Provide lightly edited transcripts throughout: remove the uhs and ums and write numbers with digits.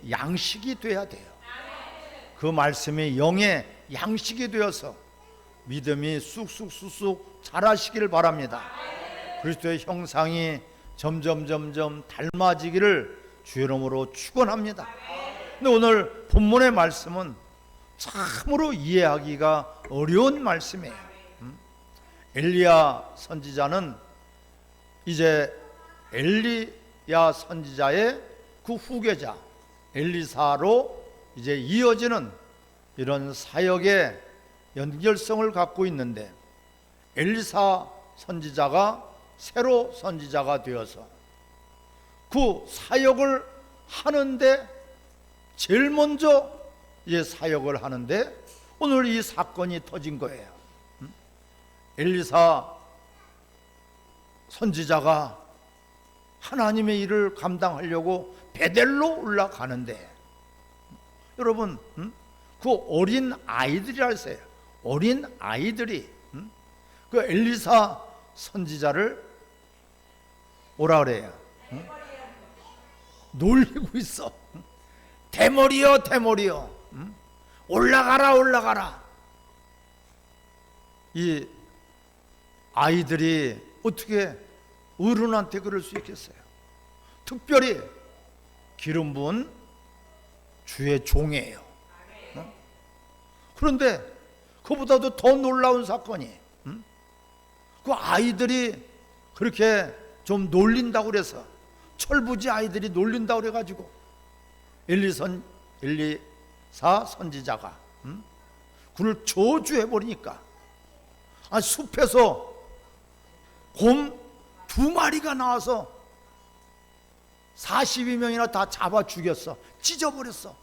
양식이 돼야 돼요. 그 말씀이 영의 양식이 되어서 믿음이 쑥쑥 자라시기를 바랍니다. 그리스도의 형상이 점점 닮아지기를 주의 이름으로 축원합니다. 근데 오늘 본문의 말씀은 참으로 이해하기가 어려운 말씀이에요. 엘리야 선지자는 이제 엘리야 선지자의 그 후계자 엘리사로 이제 이어지는 이런 사역의 연결성을 갖고 있는데, 엘리사 선지자가 새로 선지자가 되어서 그 사역을 하는데 제일 먼저 이제 사역을 하는데 오늘 이 사건이 터진 거예요. 엘리사 선지자가 하나님의 일을 감당하려고 베델로 올라가는데, 여러분 그 어린 아이들이라 했어요. 어린 아이들이 그 엘리사 선지자를 뭐라 그래요? 놀리고 있어. 대머리여 대머리여, 올라가라. 이 아이들이 어떻게 어른한테 그럴 수 있겠어요? 특별히 기름 부은 주의 종이에요. 그런데 그보다도 더 놀라운 사건이, 그 아이들이 그렇게 좀 놀린다고 그래서, 철부지 아이들이 놀린다고 그래가지고 엘리사 선지자가 그를 저주해버리니까 숲에서 곰 2마리가 나와서 42명이나 다 잡아 죽였어. 찢어버렸어.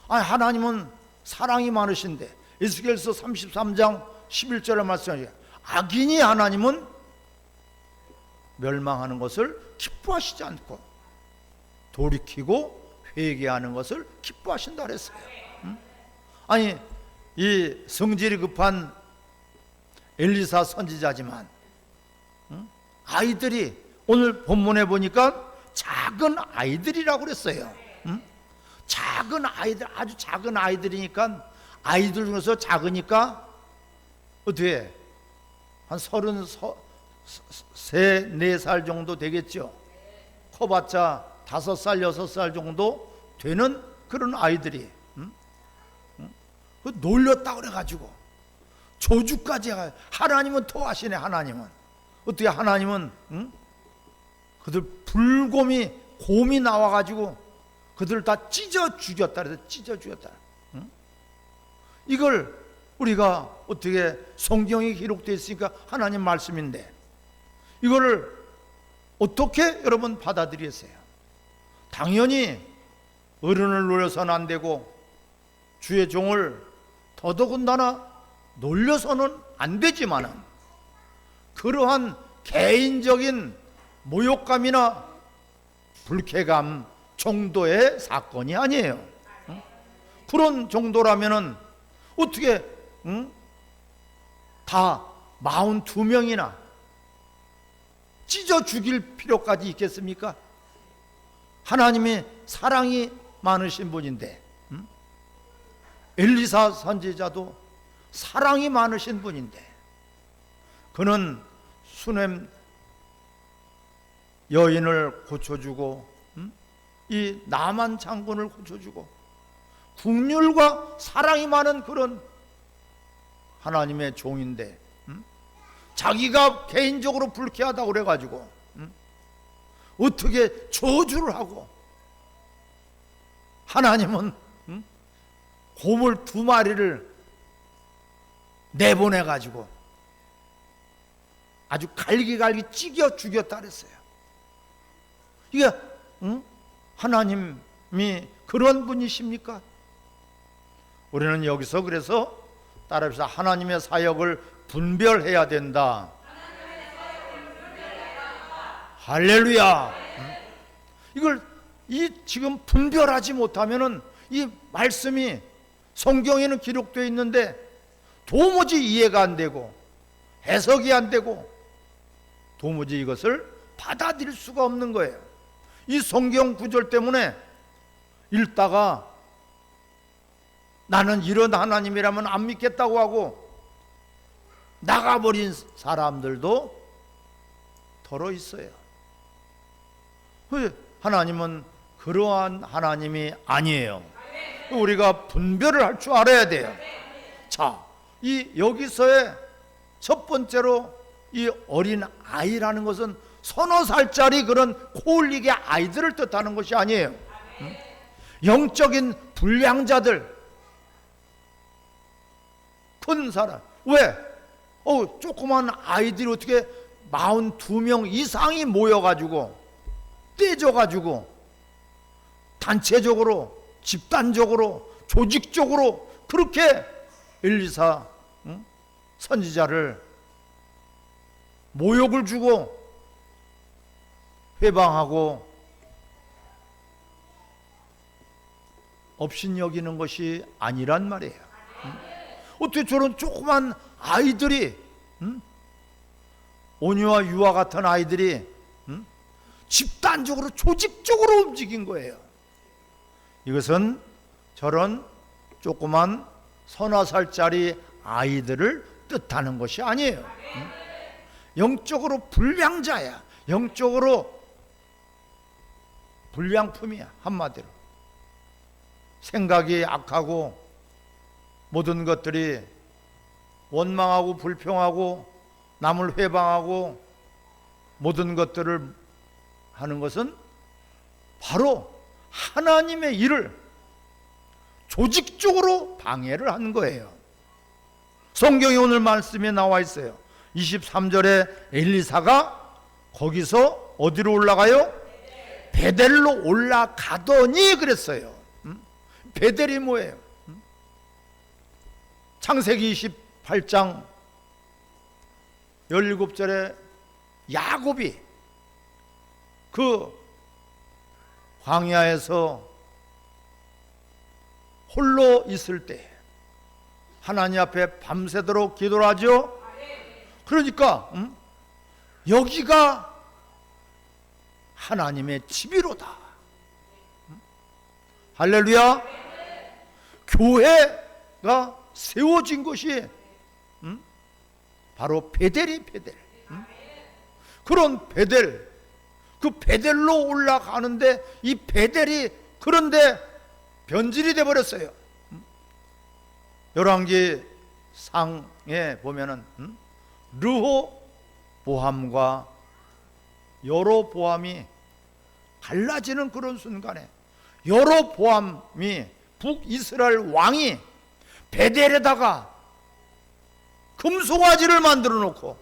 하나님은 사랑이 많으신데 에스겔서 33장 11절에 말씀하시죠. 악인이 하나님은 멸망하는 것을 기뻐하시지 않고 돌이키고 회개하는 것을 기뻐하신다 그랬어요. 이 성질이 급한 엘리사 선지자지만 아이들이 오늘 본문에 보니까 작은 아이들이라고 그랬어요. 작은 아이들, 아주 작은 아이들이니까, 아이들 중에서 작으니까 어떻게 해? 한 33, 4살 정도 되겠죠. 커봤자 5살, 6살 정도 되는 그런 아이들이 놀렸다 그래가지고 저주까지 해가지고, 하나님은 토하시네. 하나님은 어떻게, 하나님은 그들 곰이 나와가지고 그들을 다 찢어 죽였다 그래서 찢어 죽였다. 이걸 우리가 어떻게, 성경이 기록되어 있으니까 하나님 말씀인데 이거를 어떻게 여러분 받아들이세요? 당연히 어른을 놀려서는 안 되고 주의 종을 더더군다나 놀려서는 안 되지만은, 그러한 개인적인 모욕감이나 불쾌감 정도의 사건이 아니에요. 그런 정도라면은 어떻게 다 42명이나 찢어 죽일 필요까지 있겠습니까? 하나님이 사랑이 많으신 분인데, 엘리사 선지자도 사랑이 많으신 분인데, 그는 수넴 여인을 고쳐주고 이 나만 장군을 고쳐주고 긍휼과 사랑이 많은 그런 하나님의 종인데, 자기가 개인적으로 불쾌하다고 그래가지고 어떻게 저주를 하고, 하나님은 곰을 2마리를 내보내가지고 아주 갈기갈기 찢겨 죽였다 그랬어요. 이게 하나님이 그런 분이십니까? 우리는 여기서 그래서 따라합시다. 하나님의 사역을 분별해야 된다. 할렐루야. 이걸 지금 분별하지 못하면은 이 말씀이 성경에는 기록되어 있는데 도무지 이해가 안 되고 해석이 안 되고 도무지 이것을 받아들일 수가 없는 거예요. 이 성경 구절 때문에 읽다가 나는 이런 하나님이라면 안 믿겠다고 하고 나가버린 사람들도 더러 있어요. 하나님은 그러한 하나님이 아니에요. 우리가 분별을 할 줄 알아야 돼요. 자, 여기서의 첫 번째로 이 어린 아이라는 것은 서너 살짜리 그런 코올리게 아이들을 뜻하는 것이 아니에요. 영적인 불량자들, 큰 사람. 왜? 조그만 아이들이 어떻게 42명 이상이 모여가지고 떼져가지고 단체적으로, 집단적으로, 조직적으로 그렇게 엘리사 선지자를 모욕을 주고 회방하고 업신여기는 것이 아니란 말이에요. 어떻게 저런 조그만 아이들이, 온유와 유아 같은 아이들이 집단적으로 조직적으로 움직인 거예요. 이것은 저런 조그만 서너 살짜리 아이들을 뜻하는 것이 아니에요. 영적으로 불량자야. 영적으로 불량품이야. 한마디로 생각이 악하고 모든 것들이 원망하고 불평하고 남을 회방하고 모든 것들을 하는 것은 바로 하나님의 일을 조직적으로 방해를 한 거예요. 성경에 오늘 말씀에 나와 있어요. 23절에 엘리사가 거기서 어디로 올라가요? 베델로 올라가더니 그랬어요. 베델이 뭐예요? 창세기 28장 17절에 야곱이 그 광야에서 홀로 있을 때 하나님 앞에 밤새도록 기도를 하죠. 그러니까 여기가 하나님의 집이로다. 할렐루야. 교회가 세워진 것이 바로 베델이 베델. 그런 베델, 그 베델로 올라가는데 이 베델이 그런데 변질이 돼 버렸어요. 열왕기 상에 보면은 르호보암과 여로보암이 갈라지는 그런 순간에 여로보암이 북이스라엘 왕이 베델에다가 금송아지를 만들어 놓고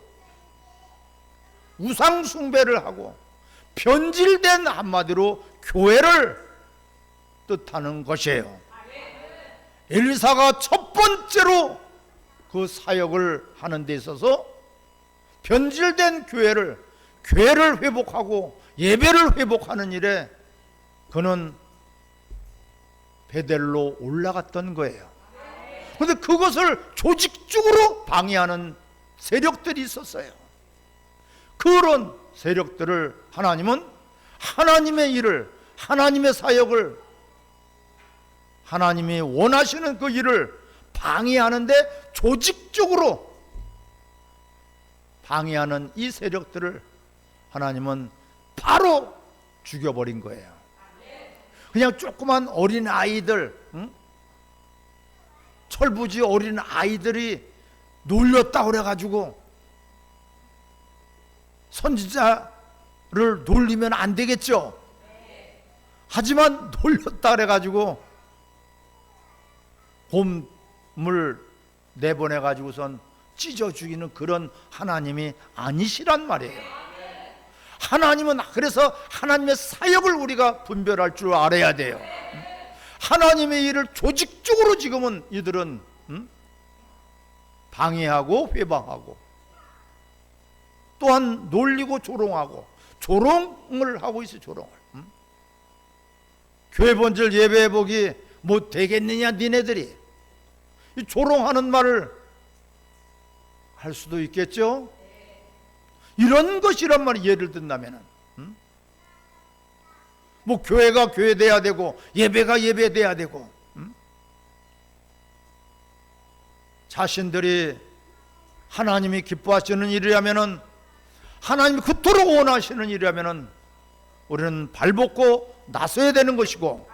우상 숭배를 하고 변질된 한마디로 교회를 뜻하는 것이에요. 엘리사가 첫 번째로 그 사역을 하는 데 있어서 변질된 교회를 회복하고 예배를 회복하는 일에 그는 베델로 올라갔던 거예요. 그런데 그것을 조직적으로 방해하는 세력들이 있었어요. 그런 세력들을 하나님은 하나님의 일을, 하나님의 사역을, 하나님이 원하시는 그 일을 방해하는데 조직적으로 방해하는 이 세력들을 하나님은 바로 죽여버린 거예요. 그냥 조그만 어린 아이들, 철부지 어린 아이들이 놀렸다 그래가지고 선지자를 놀리면 안 되겠죠. 하지만 놀렸다 그래가지고 곰을 내보내가지고선 찢어 죽이는 그런 하나님이 아니시란 말이에요. 하나님은 그래서 하나님의 사역을 우리가 분별할 줄 알아야 돼요. 하나님의 일을 조직적으로 지금은 이들은 방해하고 회방하고 또한 놀리고 조롱하고 조롱을 하고 있어요. 조롱을. 교회 본질 예배회복이 뭐 되겠느냐 니네들이 이 조롱하는 말을 할 수도 있겠죠. 이런 것이란 말이 예를 든다면은 뭐 교회가 교회돼야 되고 예배가 예배돼야 되고, 자신들이 하나님이 기뻐하시는 일이라면은, 하나님이 그토록 원하시는 일이라면은 우리는 발벗고 나서야 되는 것이고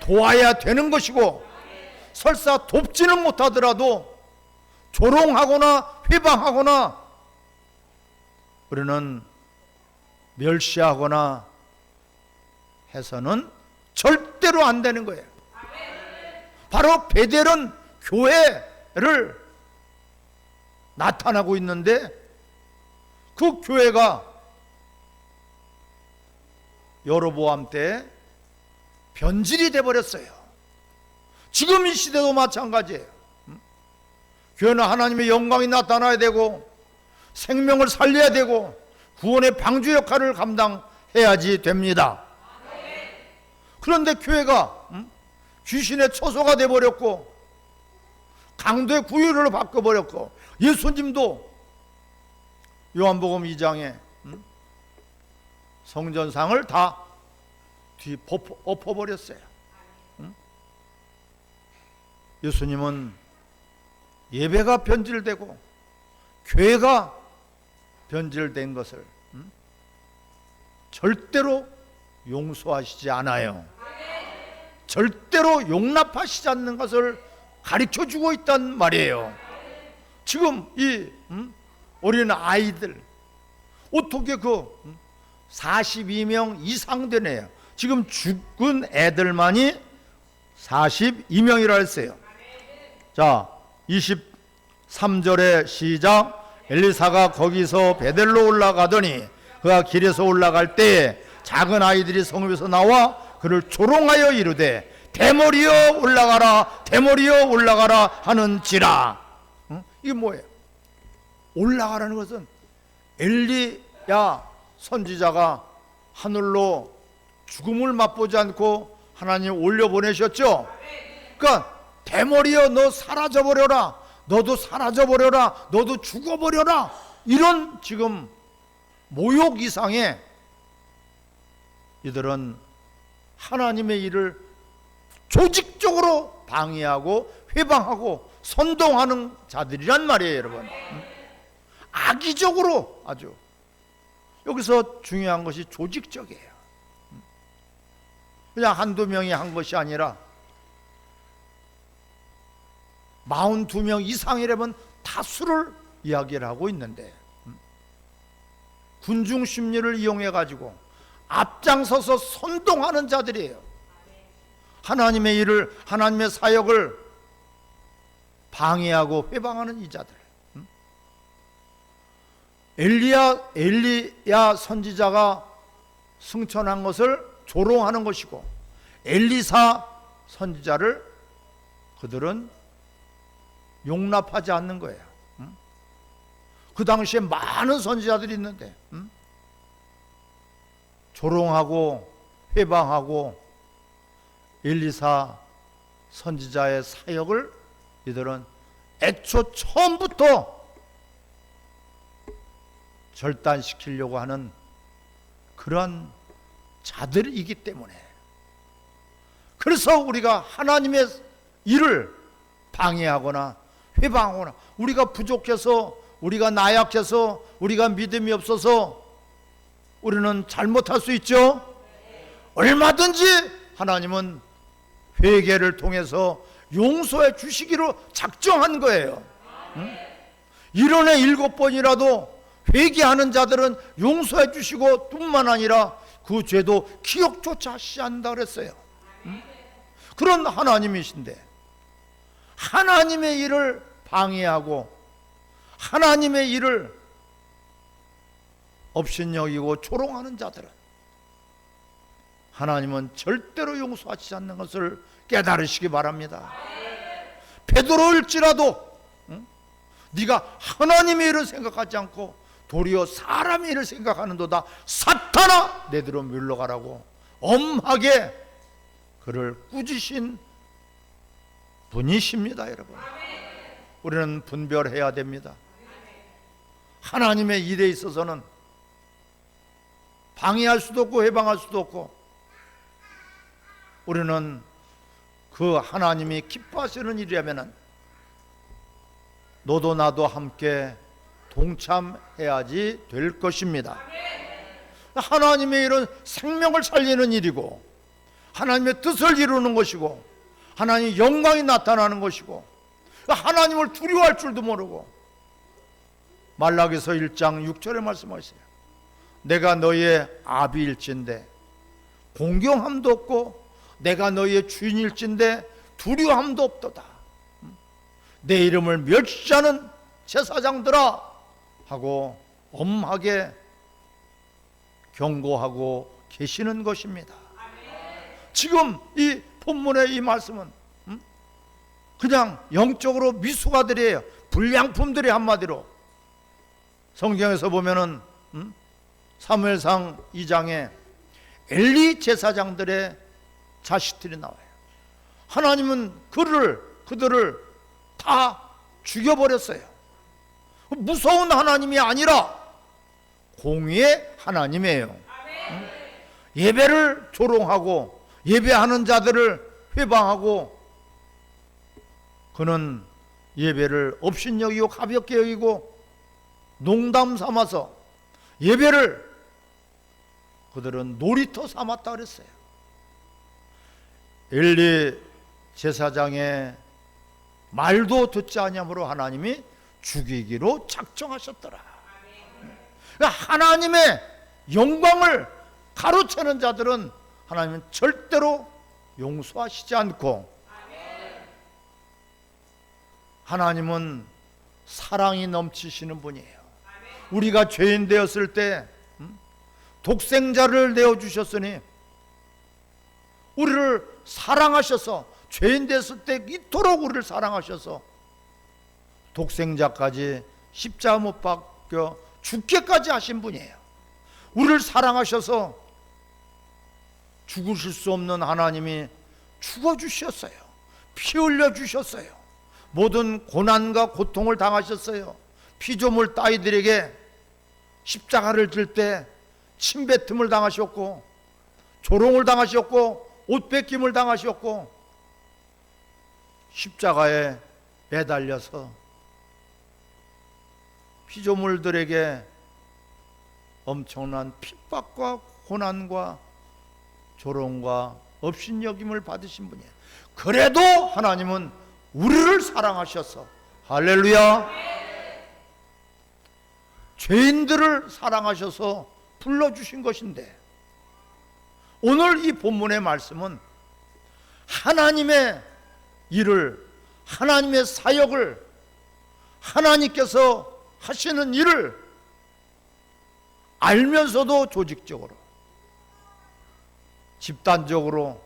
도와야 되는 것이고, 설사 돕지는 못하더라도 조롱하거나 회방하거나 우리는 멸시하거나 해서는 절대로 안 되는 거예요. 바로 베델은 교회를 나타나고 있는데, 그 교회가 여로보암 때 변질이 돼버렸어요. 지금 이 시대도 마찬가지예요. 교회는 하나님의 영광이 나타나야 되고 생명을 살려야 되고 구원의 방주 역할을 감당해야지 됩니다. 그런데 교회가 귀신의 처소가 돼버렸고 강도의 구유를 바꿔버렸고, 예수님도 요한복음 2장에 성전상을 다 엎어버렸어요. 예수님은 예배가 변질되고 교회가 변질된 것을 절대로 용서하시지 않아요. 절대로 용납하시지 않는 것을 가르쳐주고 있단 말이에요. 지금 이 어린 아이들 어떻게 그 42명 이상 되네요. 지금 죽은 애들만이 42명이라 했어요. 자, 23절에 시작. 엘리사가 거기서 베델로 올라가더니 그가 길에서 올라갈 때에 작은 아이들이 성읍에서 나와 그를 조롱하여 이르되 대머리여 올라가라, 대머리여 올라가라 하는지라. 이게 뭐예요? 올라가라는 것은 엘리야 선지자가 하늘로 죽음을 맛보지 않고 하나님 올려보내셨죠. 그러니까 대머리여 너 사라져버려라, 너도 사라져버려라, 너도 죽어버려라, 이런 지금 모욕 이상의, 이들은 하나님의 일을 조직적으로 방해하고 회방하고 선동하는 자들이란 말이에요, 여러분. 악의적으로 아주. 여기서 중요한 것이 조직적이에요. 그냥 한두 명이 한 것이 아니라 42명 이상이라면 다수를 이야기를 하고 있는데, 군중 심리를 이용해 가지고 앞장서서 선동하는 자들이에요. 하나님의 일을, 하나님의 사역을 방해하고 회방하는 이 자들. 엘리야 선지자가 승천한 것을 조롱하는 것이고, 엘리사 선지자를 그들은 용납하지 않는 거예요. 그 당시에 많은 선지자들이 있는데 조롱하고 회방하고 엘리사 선지자의 사역을 이들은 애초 처음부터 절단시키려고 하는 그런 자들이기 때문에, 그래서 우리가 하나님의 일을 방해하거나 회방하거나, 우리가 부족해서, 우리가 나약해서, 우리가 믿음이 없어서 우리는 잘못할 수 있죠. 얼마든지 하나님은 회개를 통해서 용서해 주시기로 작정한 거예요. 1년에 7번이라도 회개하는 자들은 용서해 주시고 뿐만 아니라 그 죄도 기억조차 하시지 않는다 그랬어요. 그런 하나님이신데, 하나님의 일을 방해하고 하나님의 일을 업신여기고 조롱하는 자들은 하나님은 절대로 용서하지 않는 것을 깨달으시기 바랍니다. 베드로일지라도 네가 하나님의 일을 생각하지 않고 도리어 사람의 일을 생각하는도다, 사탄아 내들어 물러가라고 엄하게 그를 꾸짖으신 분이십니다. 여러분, 우리는 분별해야 됩니다. 하나님의 일에 있어서는 방해할 수도 없고 회방할 수도 없고 우리는 그 하나님이 기뻐하시는 일이라면 너도 나도 함께 동참해야지 될 것입니다. 하나님의 일은 생명을 살리는 일이고 하나님의 뜻을 이루는 것이고 하나님의 영광이 나타나는 것이고 하나님을 두려워할 줄도 모르고 말라기서 1장 6절에 말씀하세요. 내가 너희의 아비일진데 공경함도 없고 내가 너희의 주인일진데 두려움도 없도다. 내 이름을 멸시하는 제사장들아 하고 엄하게 경고하고 계시는 것입니다. 지금 이 본문의 이 말씀은 그냥 영적으로 미숙아들이에요. 불량품들이 한마디로. 성경에서 보면은 사무엘상 2장에 엘리 제사장들의 자식들이 나와요. 하나님은 그들을 다 죽여버렸어요. 무서운 하나님이 아니라 공의의 하나님이에요. 예배를 조롱하고 예배하는 자들을 회방하고 그는 예배를 업신여기고 가볍게 여기고 농담 삼아서 예배를 그들은 놀이터 삼았다 그랬어요. 엘리 제사장의 말도 듣지 아니함으로 하나님이 죽이기로 작정하셨더라. 하나님의 영광을 가로채는 자들은 하나님은 절대로 용서하시지 않고 하나님은 사랑이 넘치시는 분이에요. 우리가 죄인 되었을 때 독생자를 내어주셨으니 우리를 사랑하셔서 죄인 됐을 때 이토록 우리를 사랑하셔서 독생자까지 십자가 못 박혀 죽게까지 하신 분이에요. 우리를 사랑하셔서 죽으실 수 없는 하나님이 죽어주셨어요. 피 흘려주셨어요. 모든 고난과 고통을 당하셨어요. 피조물 따위들에게 십자가를 들 때 침뱉음을 당하셨고 조롱을 당하셨고 옷 뺏김을 당하셨고 십자가에 매달려서 피조물들에게 엄청난 핍박과 고난과 조롱과 업신여김을 받으신 분이에요. 그래도 하나님은 우리를 사랑하셔서 할렐루야 죄인들을 사랑하셔서 불러주신 것인데 오늘 이 본문의 말씀은 하나님의 일을 하나님의 사역을 하나님께서 하시는 일을 알면서도 조직적으로 집단적으로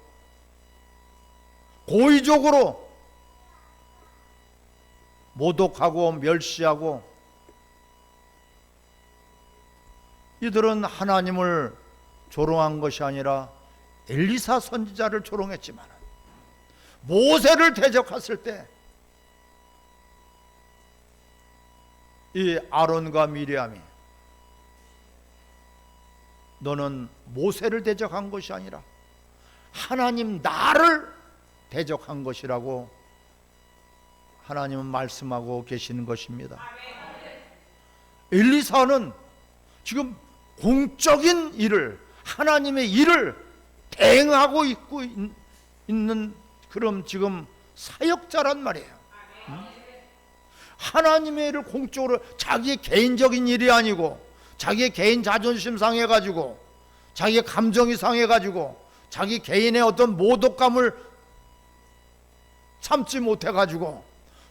고의적으로 모독하고 멸시하고 이들은 하나님을 조롱한 것이 아니라 엘리사 선지자를 조롱했지만 모세를 대적했을 때 이 아론과 미리암이 너는 모세를 대적한 것이 아니라 하나님 나를 대적한 것이라고 하나님은 말씀하고 계시는 것입니다. 엘리사는 지금 공적인 일을 하나님의 일을 대행하고 있는 그런 지금 사역자란 말이에요. 하나님의 일을 공적으로 자기의 개인적인 일이 아니고 자기의 개인 자존심 상해가지고 자기의 감정이 상해가지고 자기 개인의 어떤 모독감을 참지 못해가지고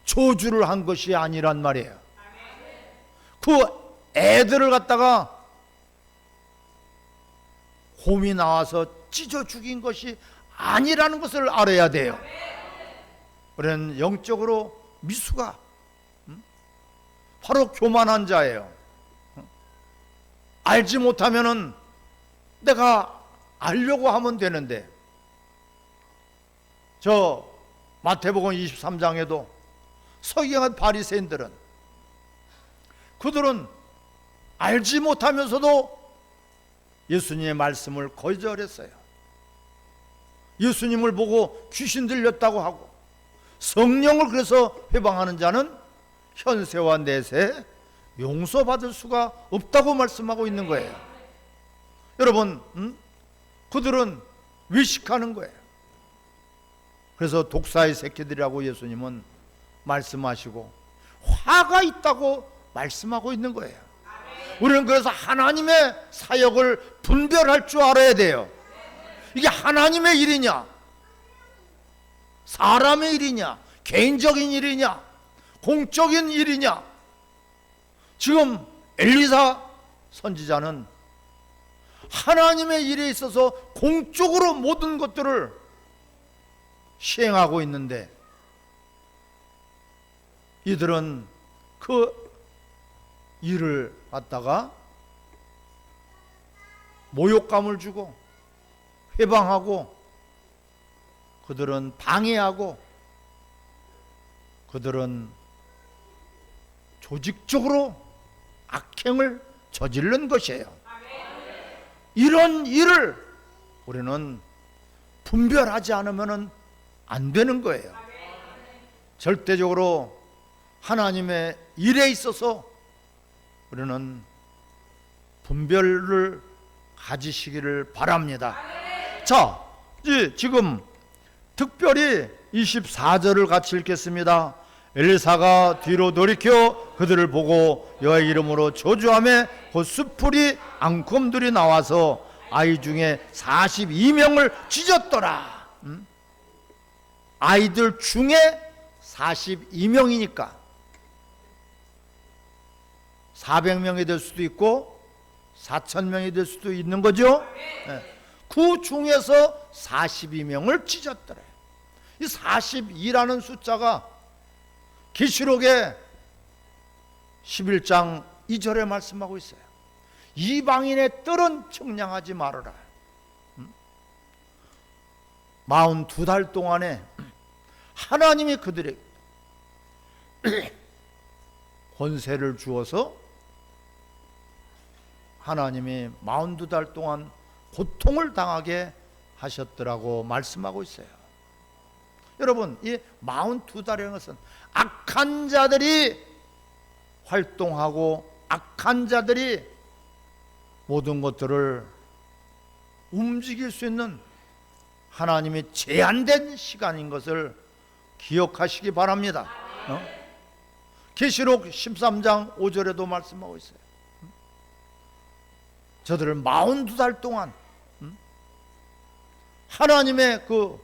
저주를 한 것이 아니란 말이에요. 그 애들을 갖다가 곰이 나와서 찢어 죽인 것이 아니라는 것을 알아야 돼요. 우리는 영적으로 미수가 바로 교만한 자예요. 알지 못하면은 내가 알려고 하면 되는데 저 마태복음 23장에도 서기관 바리새인들은 그들은 알지 못하면서도 예수님의 말씀을 거절했어요. 예수님을 보고 귀신 들렸다고 하고, 성령을 그래서 회방하는 자는 현세와 내세 용서받을 수가 없다고 말씀하고 있는 거예요. 여러분, 그들은 외식하는 거예요. 그래서 독사의 새끼들이라고 예수님은 말씀하시고 화가 있다고 말씀하고 있는 거예요. 우리는 그래서 하나님의 사역을 분별할 줄 알아야 돼요. 이게 하나님의 일이냐, 사람의 일이냐, 개인적인 일이냐, 공적인 일이냐. 지금 엘리사 선지자는 하나님의 일에 있어서 공적으로 모든 것들을 시행하고 있는데, 이들은 그 일을 갖다가 모욕감을 주고 회방하고, 그들은 방해하고, 그들은 조직적으로 악행을 저지른 것이에요. 이런 일을 우리는 분별하지 않으면 안 되는 거예요. 절대적으로 하나님의 일에 있어서 우리는 분별을 가지시기를 바랍니다. 자, 지금 특별히 24절을 같이 읽겠습니다. 엘리사가 뒤로 돌이켜 그들을 보고 여호와의 이름으로 저주하며 곧 수풀이 앙금들이 나와서 아이 중에 42명을 찢었더라. 아이들 중에 42명이니까 400명이 될 수도 있고 4,000명이 될 수도 있는 거죠. 그 중에서 42명을 찢었더래. 이 42라는 숫자가 계시록의 11장 2절에 말씀하고 있어요. 이방인의 뜰은 청량하지 말아라. 42달 동안에 하나님이 그들에게 권세를 주어서 하나님이 42달 동안 고통을 당하게 하셨더라고 말씀하고 있어요. 여러분, 이 42달이라는 것은 악한 자들이 활동하고 악한 자들이 모든 것들을 움직일 수 있는 하나님의 제한된 시간인 것을 기억하시기 바랍니다. 계시록 13장 5절에도 말씀하고 있어요. 저들을 42달 동안 하나님의 그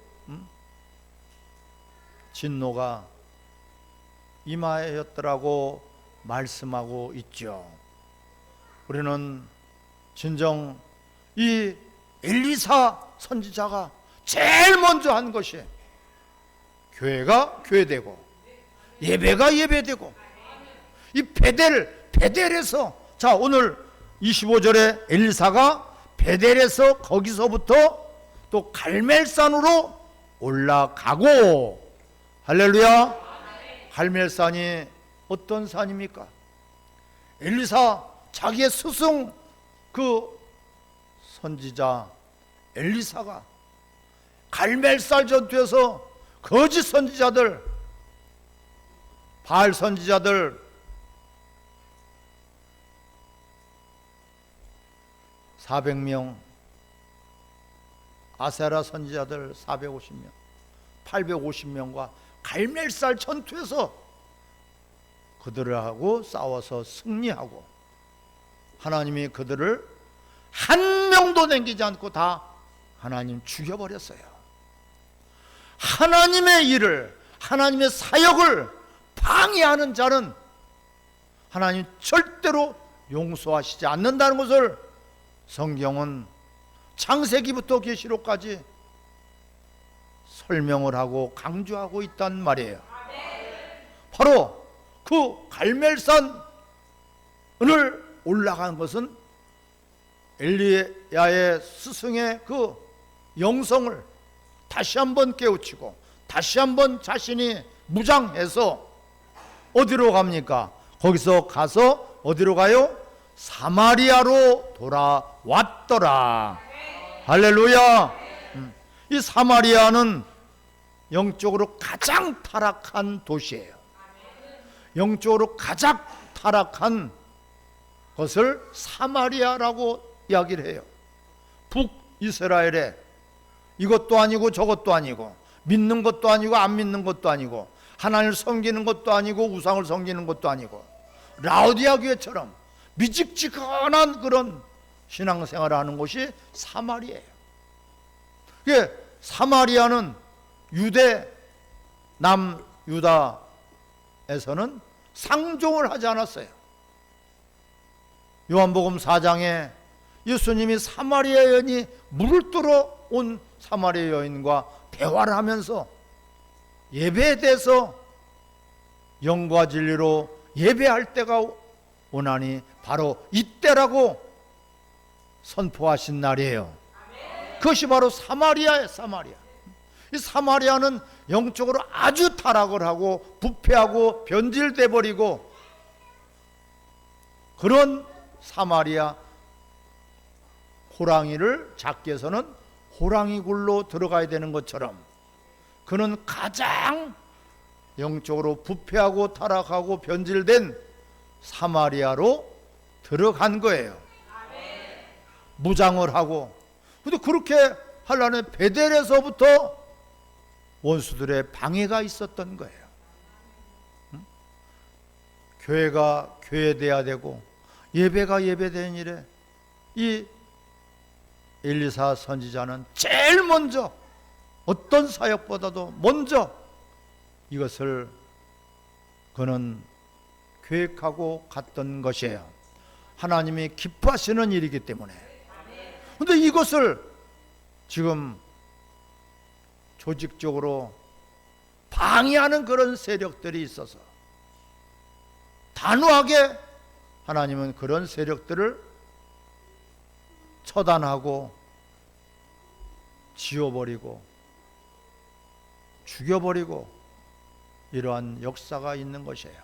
진노가 임하였더라고 말씀하고 있죠. 우리는 진정 이 엘리사 선지자가 제일 먼저 한 것이 교회가 교회되고 예배가 예배되고, 이 베델에서, 자, 오늘 25절에 엘리사가 베델에서 거기서부터 또 갈멜산으로 올라가고, 할렐루야. 갈멜산이 어떤 산입니까? 엘리사 자기의 스승 그 선지자 엘리사가 갈멜산 전투에서 거짓 선지자들, 바알 선지자들 400명, 아세라 선지자들 450명, 850명과 갈멜산 전투에서 그들하고 싸워서 승리하고, 하나님이 그들을 한 명도 남기지 않고 다 하나님 죽여버렸어요. 하나님의 일을, 하나님의 사역을 방해하는 자는 하나님 절대로 용서하시지 않는다는 것을 성경은 창세기부터 계시록까지 설명을 하고 강조하고 있단 말이에요. 바로 그 갈멜산을 올라간 것은 엘리야의 스승의 그 영성을 다시 한번 깨우치고 다시 한번 자신이 무장해서 어디로 갑니까? 거기서 가서 어디로 가요? 사마리아로 돌아왔더라. 할렐루야. 이 사마리아는 영적으로 가장 타락한 도시예요. 영적으로 가장 타락한 것을 사마리아라고 이야기를 해요. 북이스라엘에 이것도 아니고 저것도 아니고, 믿는 것도 아니고 안 믿는 것도 아니고, 하나님을 섬기는 것도 아니고 우상을 섬기는 것도 아니고, 라오디아 교회처럼 미직직한 그런 신앙생활을 하는 곳이 사마리아예요. 그게 사마리아는 유대 남유다에서는 상종을 하지 않았어요. 요한복음 4장에 예수님이 사마리아 여인이 물을 뜨러 온 사마리아 여인과 대화를 하면서 예배에 대해서 영과 진리로 예배할 때가 오나니 바로 이때라고 선포하신 날이에요. 그것이 바로 사마리아예요. 사마리아. 이 사마리아는 영적으로 아주 타락을 하고 부패하고 변질돼 버리고, 그런 사마리아 호랑이를 잡기 위해서는 호랑이 굴로 들어가야 되는 것처럼 그는 가장 영적으로 부패하고 타락하고 변질된 사마리아로 들어간 거예요. 무장을 하고. 근데 그렇게 하려는 베델에서부터 원수들의 방해가 있었던 거예요. 교회가 교회돼야 되고 예배가 예배되는 일에 이 엘리사 선지자는 제일 먼저, 어떤 사역보다도 먼저 이것을 그는 계획하고 갔던 것이에요. 하나님이 기뻐하시는 일이기 때문에. 그런데 이것을 지금 조직적으로 방해하는 그런 세력들이 있어서 단호하게 하나님은 그런 세력들을 처단하고 지워버리고 죽여버리고 이러한 역사가 있는 것이에요.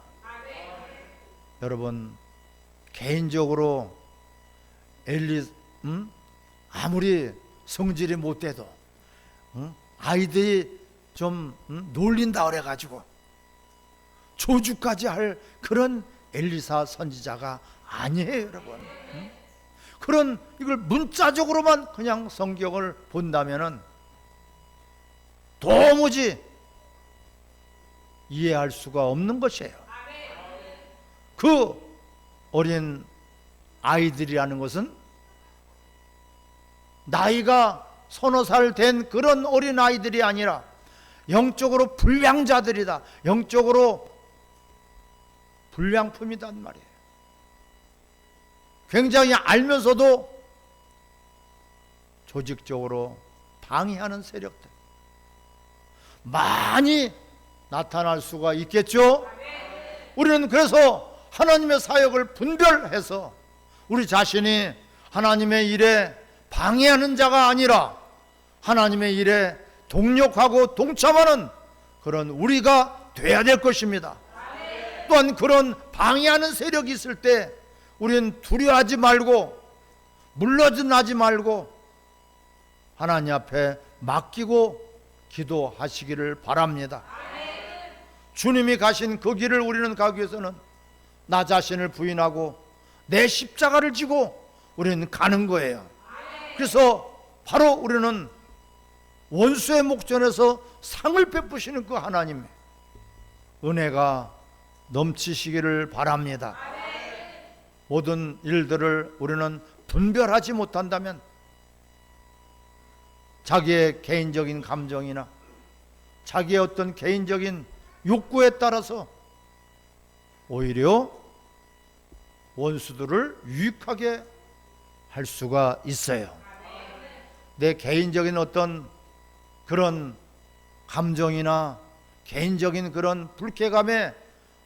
여러분, 개인적으로 아무리 성질이 못돼도 아이들이 좀 놀린다 그래가지고 조주까지 할 그런 엘리사 선지자가 아니에요, 여러분. 그런 이걸 문자적으로만 그냥 성경을 본다면은 도무지 이해할 수가 없는 것이에요. 그 어린 아이들이라는 것은 나이가 서너 살 된 그런 어린 아이들이 아니라 영적으로 불량자들이다. 영적으로 불량품이단 말이에요. 굉장히 알면서도 조직적으로 방해하는 세력들 많이 나타날 수가 있겠죠. 우리는 그래서 하나님의 사역을 분별해서 우리 자신이 하나님의 일에 방해하는 자가 아니라 하나님의 일에 동력하고 동참하는 그런 우리가 돼야 될 것입니다. 또한 그런 방해하는 세력이 있을 때 우리는 두려워하지 말고 물러나지 말고 하나님 앞에 맡기고 기도하시기를 바랍니다. 주님이 가신 그 길을 우리는 가기 위해서는 나 자신을 부인하고 내 십자가를 지고 우리는 가는 거예요. 그래서 바로 우리는 원수의 목전에서 상을 베푸시는 그 하나님의 은혜가 넘치시기를 바랍니다. 모든 일들을 우리는 분별하지 못한다면 자기의 개인적인 감정이나 자기의 어떤 개인적인 욕구에 따라서 오히려 원수들을 유익하게 할 수가 있어요. 내 개인적인 어떤 그런 감정이나 개인적인 그런 불쾌감에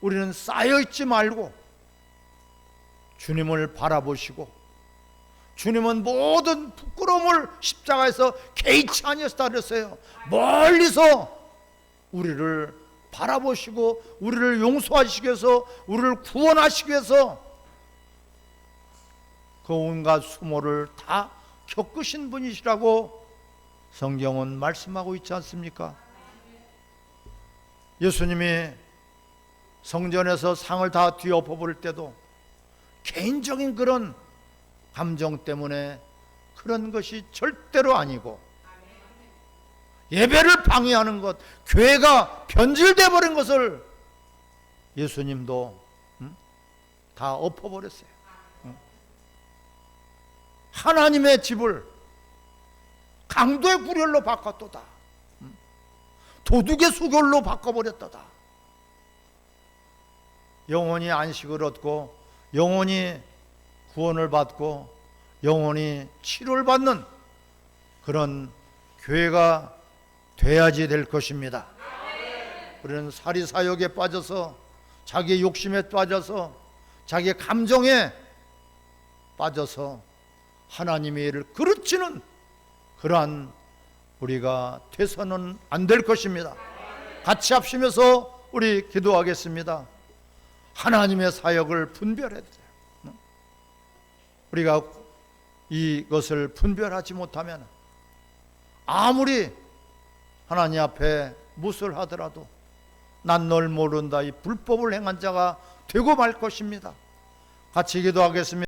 우리는 쌓여있지 말고 주님을 바라보시고, 주님은 모든 부끄러움을 십자가에서 개의치 아니하셨다 그랬어요. 멀리서 우리를 바라보시고 우리를 용서하시기 위해서, 우리를 구원하시기 위해서 그 온갖 수모를 다 겪으신 분이시라고 성경은 말씀하고 있지 않습니까? 예수님이 성전에서 상을 다 뒤엎어 버릴 때도 개인적인 그런 감정 때문에 그런 것이 절대로 아니고, 예배를 방해하는 것, 교회가 변질돼 버린 것을 예수님도 다 엎어버렸어요. 하나님의 집을 강도의 구렬로 바꿨도다. 도둑의 수결로 바꿔버렸도다. 영원히 안식을 얻고 영원히 구원을 받고 영원히 치료를 받는 그런 교회가 돼야지 될 것입니다. 우리는 사리사욕에 빠져서, 자기의 욕심에 빠져서, 자기의 감정에 빠져서 하나님의 일을 그르치는 그러한 우리가 돼서는 안 될 것입니다. 같이 합심해서 우리 기도하겠습니다. 하나님의 사역을 분별해야 돼요. 우리가 이것을 분별하지 못하면 아무리 하나님 앞에 무술 하더라도 난 널 모른다, 이 불법을 행한 자가 되고 말 것입니다. 같이 기도하겠습니다.